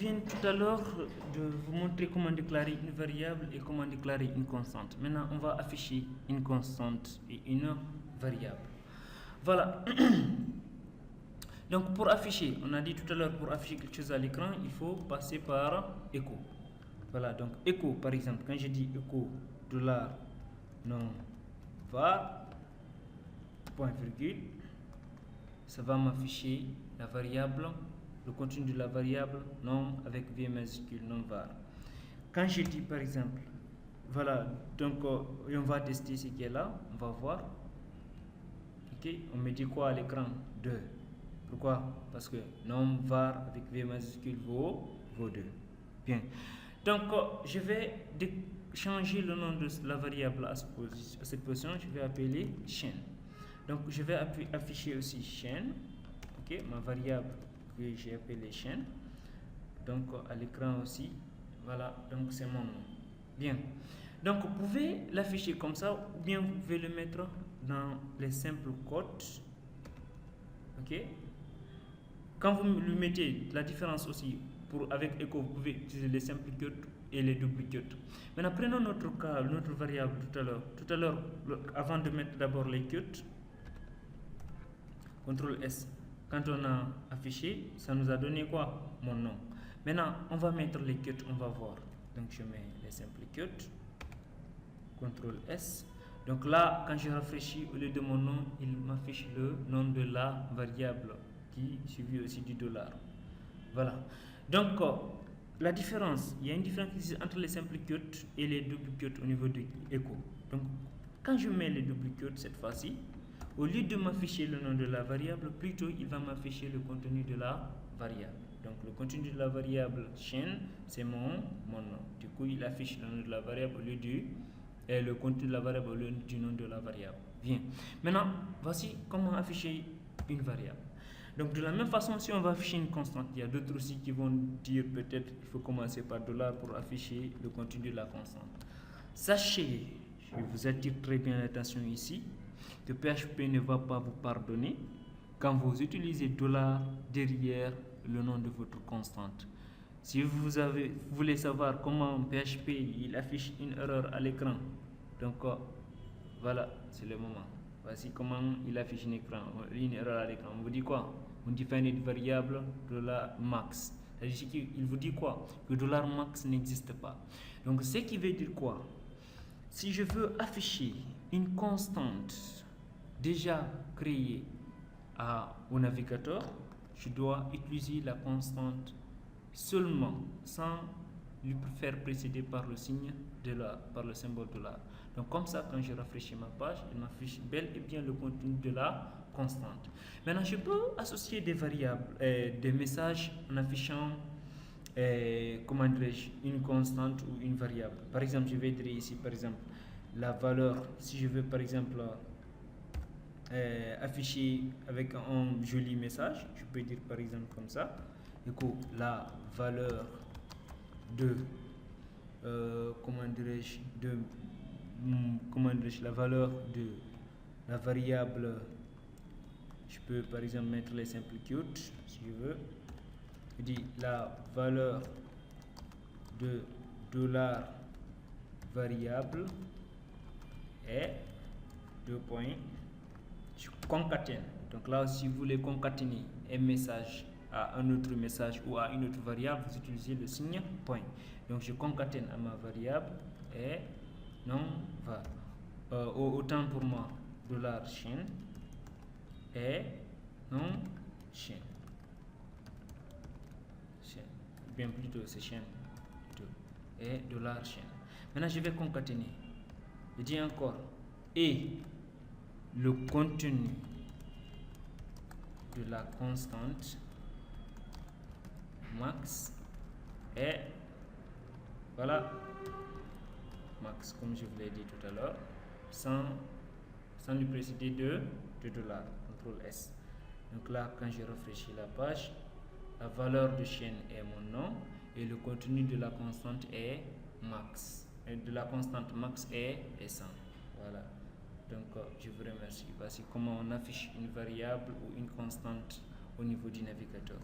viens tout à l'heure de vous montrer comment déclarer une variable et comment déclarer une constante. Maintenant, on va afficher une constante et une variable. Voilà. Donc, pour afficher, on a dit tout à l'heure, pour afficher quelque chose à l'écran, il faut passer par echo. Voilà, donc echo, par exemple, quand je dis echo $, non, var, point virgule, ça va m'afficher la variable, le contenu de la variable non avec v majuscule, non var. Quand je dis par exemple, voilà, donc on va tester ce qui est là, on va voir. Ok, on me dit quoi à l'écran? 2. Pourquoi? Parce que non var avec v majuscule vaut 2. Bien. Donc je vais changer le nom de la variable à cette position, je vais appeler chaîne. Donc je vais afficher aussi chaîne, ok, ma variable que j'ai appelée chaîne. Donc à l'écran aussi, voilà, donc c'est mon nom. Bien. Donc vous pouvez l'afficher comme ça, ou bien vous pouvez le mettre dans les simples quotes. Ok. Quand vous le mettez, la différence aussi, avec echo, vous pouvez utiliser les simples quotes et les doubles quotes. Maintenant, prenons notre cas, notre variable tout à l'heure. Tout à l'heure, avant de mettre d'abord les quotes, CTRL S. Quand on a affiché, ça nous a donné quoi? Mon nom. Maintenant, on va mettre les quotes, on va voir. Donc, je mets les simples quotes. CTRL S. Donc là, quand je rafraîchis, au lieu de mon nom, il m'affiche le nom de la variable qui suivi aussi du $. Voilà. Donc, la différence, il y a une différence entre les simples quotes et les doubles quotes au niveau de echo. Donc, quand je mets les doubles quotes cette fois-ci, au lieu de m'afficher le nom de la variable, plutôt il va m'afficher le contenu de la variable. Donc le contenu de la variable chaîne, c'est mon nom. Du coup, il affiche le nom de la variable au lieu le contenu de la variable au lieu du nom de la variable. Bien. Maintenant, voici comment afficher une variable. Donc de la même façon, si on va afficher une constante, il y a d'autres aussi qui vont dire peut-être qu'il faut commencer par $ pour afficher le contenu de la constante. Sachez, je vous attire très bien l'attention ici, que PHP ne va pas vous pardonner quand vous utilisez $ derrière le nom de votre constante. Si vous voulez savoir comment PHP il affiche une erreur à l'écran, donc voilà, c'est le moment. Voici comment il affiche une erreur à l'écran. On vous dit quoi? On définit une variable $max. C'est-à-dire qu'il vous dit quoi? Que $max n'existe pas. Donc ce qui veut dire quoi? Si je veux afficher une constante déjà créée au navigateur, je dois utiliser la constante seulement, sans lui faire précéder par le signe par le symbole $. Donc comme ça, quand je rafraîchis ma page, il m'affiche bel et bien le contenu de la constante. Maintenant, je peux associer des variables, des messages en affichant comment dirais-je, une constante ou une variable. Par exemple, je vais dire ici, par exemple, la valeur, si je veux par exemple afficher avec un joli message, je peux dire par exemple comme ça, la valeur de comment dirais-je, la valeur de la variable, je peux par exemple mettre les simples quotes si je veux. Je dis la valeur de $variable est 2 points. Je concatène. Donc là, si vous voulez concaténer un message à un autre message ou à une autre variable, vous utilisez le signe point. Donc je concatène à ma variable et non var. Autant pour moi, $chaîne et non chaîne. Bien plutôt c'est chaîne et $chaîne. Maintenant je vais concaténer. Je dis encore et le contenu de la constante max est, voilà, max comme je vous l'ai dit tout à l'heure, sans lui précéder de $. CTRL S. Donc là, quand je rafraîchis la page, la valeur de chaîne est mon nom et le contenu de la constante est max. Et de la constante max est 100. Voilà. Donc je vous remercie. Voici comment on affiche une variable ou une constante au niveau du navigateur.